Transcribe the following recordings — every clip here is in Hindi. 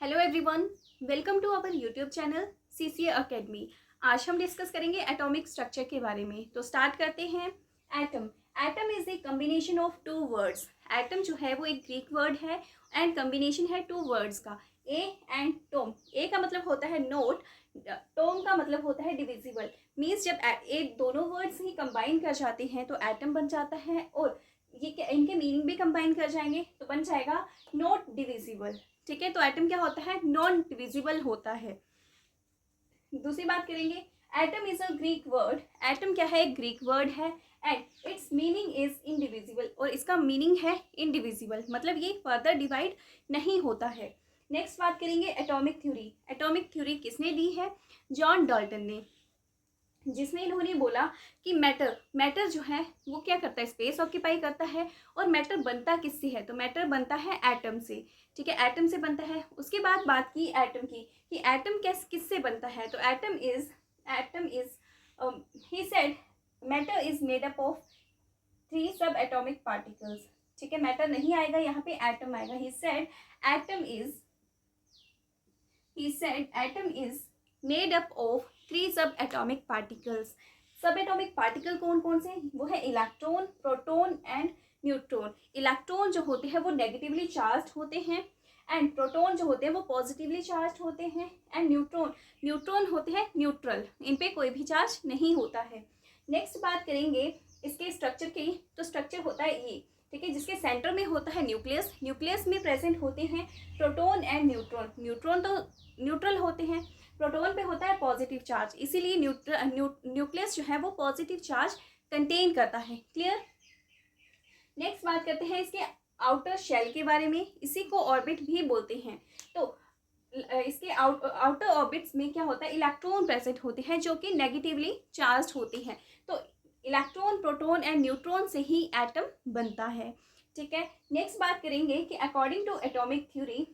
Hello everyone, welcome to our YouTube channel CCA academy. आज हम डिस्कस करेंगे एटॉमिक स्ट्रक्चर के बारे में। तो स्टार्ट करते हैं। Atom atom is a combination of two words. Atom जो है वो एक ग्रीक वर्ड है एंड कम्बिनेशन है टू वर्ड्स का, ए एंड टोम। ए का मतलब होता है नोट, टोम का मतलब होता है डिविजिबल। मीन्स जब ए दोनों वर्ड्स ही कंबाइन कर जाते हैं तो एटम बन जाता है, और ये इनके मीनिंग भी कंबाइन कर जाएंगे तो बन जाएगा नॉट डिविजिबल। ठीक है, तो एटम क्या होता है? नॉन डिविजिबल होता है। दूसरी बात करेंगे, atom is a Greek word. Atom क्या है? एक ग्रीक वर्ड है and it's meaning is indivisible, और इसका मीनिंग है इनडिविजिबल, मतलब ये फर्दर डिवाइड नहीं होता है। नेक्स्ट बात करेंगे एटॉमिक थ्योरी। एटॉमिक थ्योरी किसने दी है? जॉन डाल्टन ने, जिसमें इन्होंने बोला कि मैटर जो है वो क्या करता है? स्पेस ऑक्यूपाई करता है। और मैटर बनता किससे है? तो मैटर बनता है एटम से। ठीक है, एटम से बनता है। उसके बाद बात की एटम की कि एटम किससे बनता है। तो atom is he said matter is made up of 3 सब एटॉमिक पार्टिकल्स। ठीक है, मैटर नहीं आएगा यहाँ पे, एटम आएगा। He said atom is made up of 3 सब एटॉमिक पार्टिकल्स। सब एटॉमिक पार्टिकल कौन कौन से? वो है electron, proton and neutron. Electron जो होते हैं वो नेगेटिवली चार्ज होते हैं एंड प्रोटॉन जो होते हैं वो पॉजिटिवली चार्ज होते हैं एंड न्यूट्रॉन होते हैं न्यूट्रल, इन पे कोई भी चार्ज नहीं होता है। नेक्स्ट बात करेंगे इसके स्ट्रक्चर की। तो स्ट्रक्चर होता है ये, ठीक है, जिसके सेंटर में होता है न्यूक्लियस। न्यूक्लियस में प्रेजेंट होते हैं प्रोटॉन एंड न्यूट्रॉन। न्यूट्रॉन तो न्यूट्रल होते हैं, प्रोटॉन पे होता है पॉजिटिव चार्ज, इसीलिए न्यूक्लियस जो है वो पॉजिटिव चार्ज कंटेन करता है। क्लियर? नेक्स्ट बात करते हैं इसके आउटर शेल के बारे में। इसी को ऑर्बिट भी बोलते हैं। तो इसके आउटर ऑर्बिट्स में क्या होता है? इलेक्ट्रॉन प्रेजेंट होते हैं जो कि नेगेटिवली चार्ज होते हैं। तो इलेक्ट्रॉन, प्रोटॉन एंड न्यूट्रॉन से ही एटम बनता है। ठीक है, नेक्स्ट बात करेंगे कि according to atomic theory,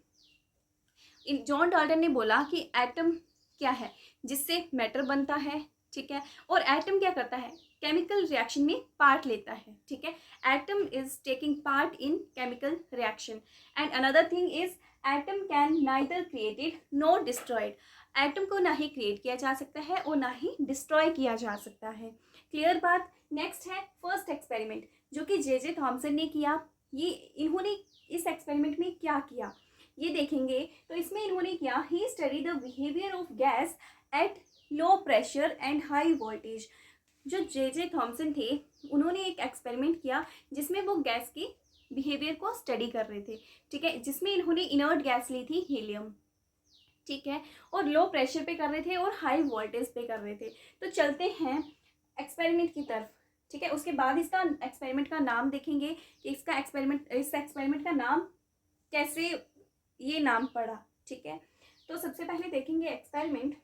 John Dalton ने बोला कि एटम क्या है? जिससे मैटर बनता है। ठीक है, और एटम क्या करता है? केमिकल रिएक्शन में पार्ट लेता है। ठीक है, atom is taking part in chemical reaction. And another thing is atom can neither created nor destroyed. Atom को ना ही क्रिएट किया जा सकता है और ना ही डिस्ट्रॉय किया जा सकता है। क्लियर बात? नेक्स्ट है फर्स्ट एक्सपेरिमेंट, जो कि जे थॉमसन ने किया। इन्होंने इस एक्सपेरिमेंट में क्या किया ये देखेंगे। तो इसमें इन्होंने किया, he study the behaviour of gas at low pressure and high voltage. जो जे थॉमसन थे उन्होंने एक एक्सपेरिमेंट किया जिसमें वो गैस की बिहेवियर को स्टडी कर रहे थे। ठीक है, जिसमें इन्होंने इनर्ट गैस ली थी, हीलियम। ठीक है, और लो प्रेशर पे कर रहे थे और हाई वोल्टेज पे कर रहे थे। तो चलते हैं एक्सपेरिमेंट की तरफ। ठीक है, उसके बाद इसका एक्सपेरिमेंट का नाम देखेंगे कि इस एक्सपेरिमेंट का नाम कैसे ये नाम पड़ा। ठीक है, तो सबसे पहले देखेंगे एक्सपेरिमेंट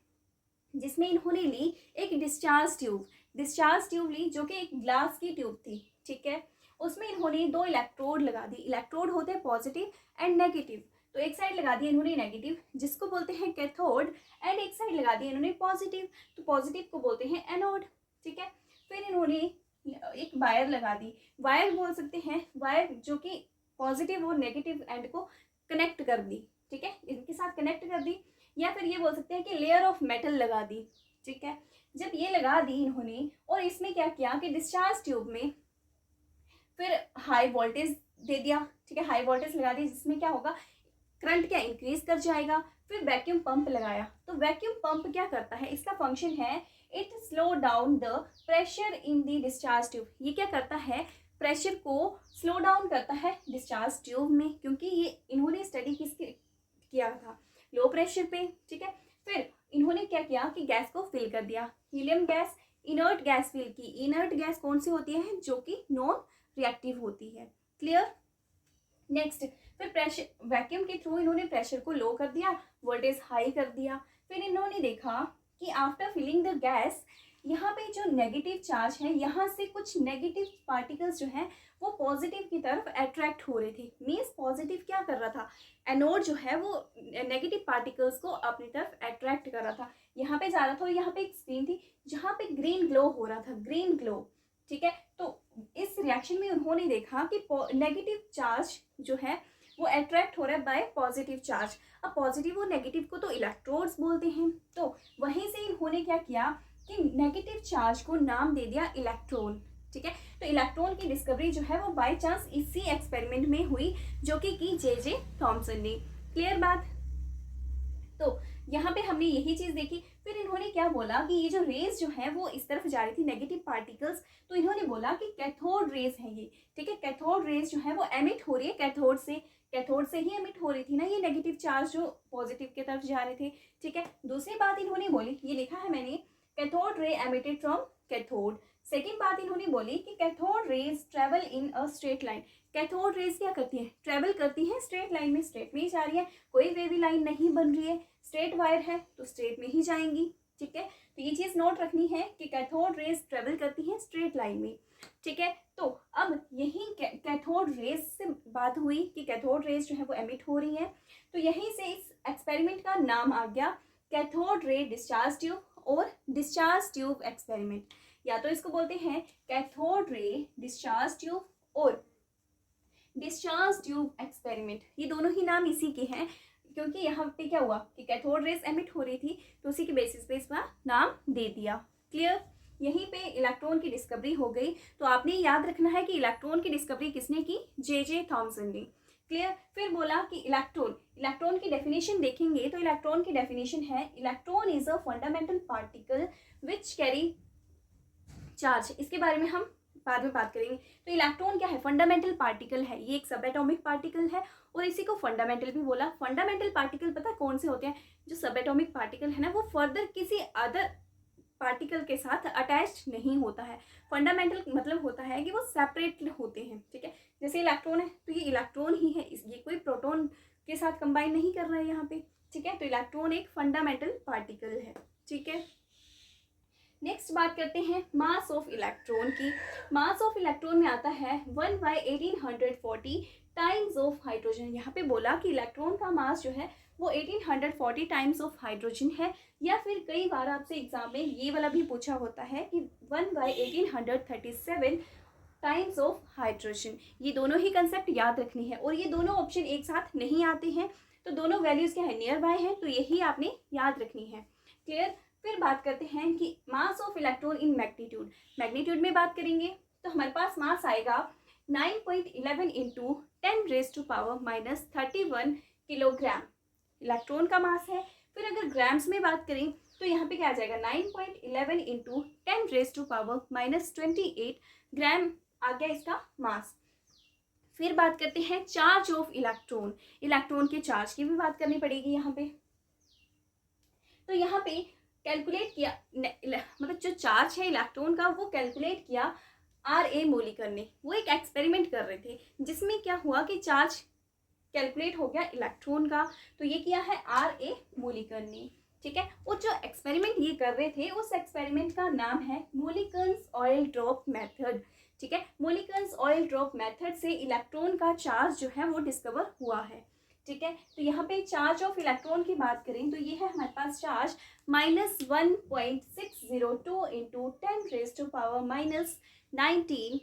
जिसमें इन्होंने ली एक डिस्चार्ज ट्यूब ली, जो कि एक ग्लास की ट्यूब थी। ठीक है, उसमें इन्होंने 2 इलेक्ट्रोड लगा दी। इलेक्ट्रोड होते हैं पॉजिटिव एंड नेगेटिव। तो एक साइड लगा दिया इन्होंने नेगेटिव, जिसको बोलते हैं कैथोड, एंड एक साइड लगा दिया इन्होंने पॉजिटिव, तो पॉजिटिव को बोलते हैं एनोड। ठीक है, फिर इन्होंने एक वायर लगा दी। वायर बोल सकते हैं, वायर जो कि पॉजिटिव और नेगेटिव एंड को कनेक्ट कर दी। ठीक है, इनके साथ कनेक्ट कर दी, या फिर ये बोल सकते हैं कि लेयर ऑफ मेटल लगा दी। ठीक है, जब ये लगा दी इन्होंने, और इसमें क्या किया कि डिस्चार्ज ट्यूब में फिर हाई वोल्टेज दे दिया। ठीक है, हाई वोल्टेज लगा दी, जिसमें क्या होगा, करंट क्या इंक्रीज कर जाएगा। फिर वैक्यूम पंप लगाया। तो वैक्यूम पंप क्या करता है? इसका फंक्शन है it slow down the pressure in the discharge tube. ये क्या करता है? प्रेशर को स्लो डाउन करता है डिस्चार्ज ट्यूब में, क्योंकि ये इन्होंने स्टडी किसके किया था? लो प्रेशर पे। ठीक है, फिर इन्होंने क्या किया कि गैस को फिल कर दिया। Helium gas, inert gas fill की। इनर्ट गैस कौन सी होती है? जो कि नॉन रिएक्टिव होती है। क्लियर? नेक्स्ट, फिर प्रेशर वैक्यूम के थ्रू इन्होंने प्रेशर को लो कर दिया, वोल्टेज हाई कर दिया। फिर इन्होंने देखा कि आफ्टर फिलिंग द गैस, यहाँ पे जो नेगेटिव चार्ज है, यहाँ से कुछ नेगेटिव पार्टिकल्स जो हैं वो पॉजिटिव की तरफ अट्रैक्ट हो रहे थे। मीन्स पॉजिटिव क्या कर रहा था? एनोड जो है वो नेगेटिव पार्टिकल्स को अपनी तरफ अट्रैक्ट कर रहा था। यहाँ पे जा रहा था, और यहाँ पे एक स्क्रीन थी जहाँ पे ग्रीन ग्लो हो रहा था, ग्रीन ग्लो। ठीक है, तो इस रिएक्शन में उन्होंने देखा कि नेगेटिव चार्ज जो है वो अट्रैक्ट हो रहा है बाय पॉजिटिव चार्ज। अब पॉजिटिव और नेगेटिव को तो इलेक्ट्रोड्स बोलते हैं, तो वहीं से इन्होंने क्या किया कि नेगेटिव चार्ज को नाम दे दिया इलेक्ट्रॉन। ठीक है, तो इलेक्ट्रॉन की डिस्कवरी जो है वो बाय चांस इसी एक्सपेरिमेंट में हुई जो कि की जे थॉमसन ने। क्लियर बात। तो यहाँ पे हमने यही चीज देखी। फिर इन्होंने क्या बोला कि ये जो रेज जो है वो इस तरफ जा रही थी, नेगेटिव पार्टिकल्स, तो इन्होंने बोला कि कैथोड रेज है ये। ठीक है, कैथोड रेज जो है वो एमिट हो रही है कैथोड से, कैथोड से ही एमिट हो रही थी ना ये नेगेटिव चार्ज जो पॉजिटिव की तरफ जा रहे थे। ठीक है, दूसरी बात इन्होंने बोली, ये लिखा है मैंने, cathode ray emitted from cathode. Second बात इन्होंने बोली कि cathode rays travel in a straight line. Cathode rays क्या करती है, ट्रेवल करती है स्ट्रेट लाइन में, स्ट्रेट में ही जा रही है, कोई वेवी लाइन नहीं बन रही है, स्ट्रेट वायर है तो स्ट्रेट में ही जाएंगी। ठीक है, तो ये चीज नोट रखनी है कि कैथोड रेज ट्रेवल करती है स्ट्रेट लाइन में। ठीक है, तो अब यही कैथोड रेज से बात हुई कि कैथोड रेज जो है वो एमिट हो रही है, तो यहीं से इस एक्सपेरिमेंट का नाम आ गया कैथोड रे डिस्चार्ज ट्यूब और डिस्चार्ज ट्यूब एक्सपेरिमेंट। या तो इसको बोलते हैं कैथोड रे डिस्चार्ज ट्यूब और डिस्चार्ज ट्यूब एक्सपेरिमेंट, ये दोनों ही नाम इसी के हैं, क्योंकि यहाँ पे क्या हुआ कि कैथोड रेज एमिट हो रही थी तो उसी के बेसिस पे इसका नाम दे दिया। क्लियर। यहीं पे इलेक्ट्रॉन की डिस्कवरी हो गई। तो आपने याद रखना है कि इलेक्ट्रॉन की डिस्कवरी किसने की, जे थॉमसन ने। क्लियर। फिर बोला कि इलेक्ट्रॉन की डेफिनेशन देखेंगे तो इलेक्ट्रॉन की डेफिनेशन है, electron is a fundamental particle which carry charge. इसके बारे में हम बाद में बात करेंगे। तो इलेक्ट्रॉन क्या है, फंडामेंटल पार्टिकल है, ये एक सब एटॉमिक पार्टिकल है और इसी को फंडामेंटल भी बोला। फंडामेंटल पार्टिकल पता कौन से होते हैं, जो सब एटॉमिक पार्टिकल है ना वो फर्दर किसी अदर पार्टिकल के साथ अटैच्ड नहीं होता है। फंडामेंटल मतलब होता है कि वो सेपरेट होते हैं। ठीक है, जैसे इलेक्ट्रॉन है तो ये इलेक्ट्रॉन ही है, ये कोई प्रोटॉन के साथ कंबाइन नहीं कर रहा है यहाँ पे। ठीक है, तो इलेक्ट्रॉन एक फंडामेंटल पार्टिकल है। ठीक है, नेक्स्ट बात करते हैं मास ऑफ इलेक्ट्रॉन की। मास ऑफ इलेक्ट्रॉन में आता है 1/1840 टाइम्स ऑफ हाइड्रोजन। यहाँ पे बोला कि इलेक्ट्रॉन का मास जो है वो 1840 टाइम्स ऑफ हाइड्रोजन है, या फिर कई बार आपसे एग्जाम में ये वाला भी पूछा होता है कि 1/1837 टाइम्स ऑफ हाइड्रोजन। ये दोनों ही कंसेप्ट याद रखनी है और ये दोनों ऑप्शन एक साथ नहीं आते हैं, तो दोनों वैल्यूज क्या है, नियर बाय है, तो यही आपने याद रखनी है। क्लियर। फिर बात करते हैं कि mass of electron in magnitude. Magnitude में बात करेंगे तो हमारे पास मास आएगा 9.11 इंटू 10⁻⁻31 किलोग्राम इलेक्ट्रॉन का मास है। फिर अगर ग्राम्स में बात करें तो यहाँ पे क्या आ जाएगा, 9.11 इंटू 10⁻⁻28 ग्राम आ गया इसका मास। फिर बात करते हैं चार्ज ऑफ इलेक्ट्रॉन। इलेक्ट्रॉन के चार्ज की भी बात करनी पड़ेगी यहाँ पे। तो यहाँ पे कैलकुलेट किया, मतलब जो चार्ज है इलेक्ट्रॉन का वो कैलकुलेट किया RA मोलिकर ने। वो एक एक्सपेरिमेंट कर रहे थे जिसमें क्या हुआ कि चार्ज कैलकुलेट हो गया इलेक्ट्रॉन का, तो ये किया है RA मोलिकर ने। ठीक है, और जो एक्सपेरिमेंट ये कर रहे थे उस एक्सपेरिमेंट का नाम है मोलिकन्स ऑयल ड्रॉप मेथड। ठीक है, मोलिकन्स ऑयल ड्रॉप मेथड से इलेक्ट्रॉन का चार्ज जो है वो डिस्कवर हुआ है। ठीक है, तो यहाँ पे चार्ज ऑफ इलेक्ट्रॉन की बात करें तो ये है हमारे पास चार्ज -1.602 इंटू 10⁻⁻19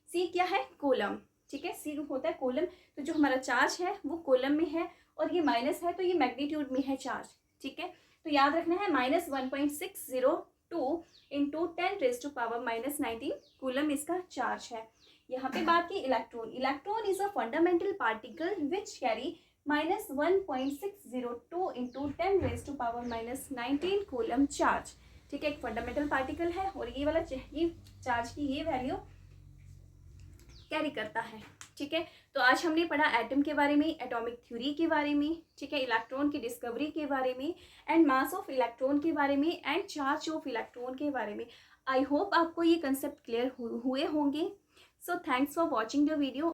सी क्या है, कोलम। ठीक है, सी होता है कोलम, तो जो हमारा चार्ज है वो कोलम में है और ये माइनस है तो ये मैग्नीट्यूड में है चार्ज। ठीक है, तो याद रखना है -1.602 इंटू 10⁻⁻19 कूलम इसका चार्ज है। यहाँ पे बात की electron is a fundamental particle which carry -1.602 into 10⁻⁻19 coulomb charge. ठीक है, एक फंडामेंटल पार्टिकल है और ये वाला ये चार्ज की ये वैल्यू कैरी करता है। ठीक है, तो आज हमने पढ़ा एटम के बारे में, एटॉमिक थ्योरी के बारे में, ठीक है, इलेक्ट्रॉन की डिस्कवरी के बारे में, एंड मास ऑफ इलेक्ट्रॉन के बारे में, एंड चार्ज ऑफ इलेक्ट्रॉन के बारे में। आई होप आपको ये कंसेप्ट क्लियर हुए होंगे। So thanks for watching the video.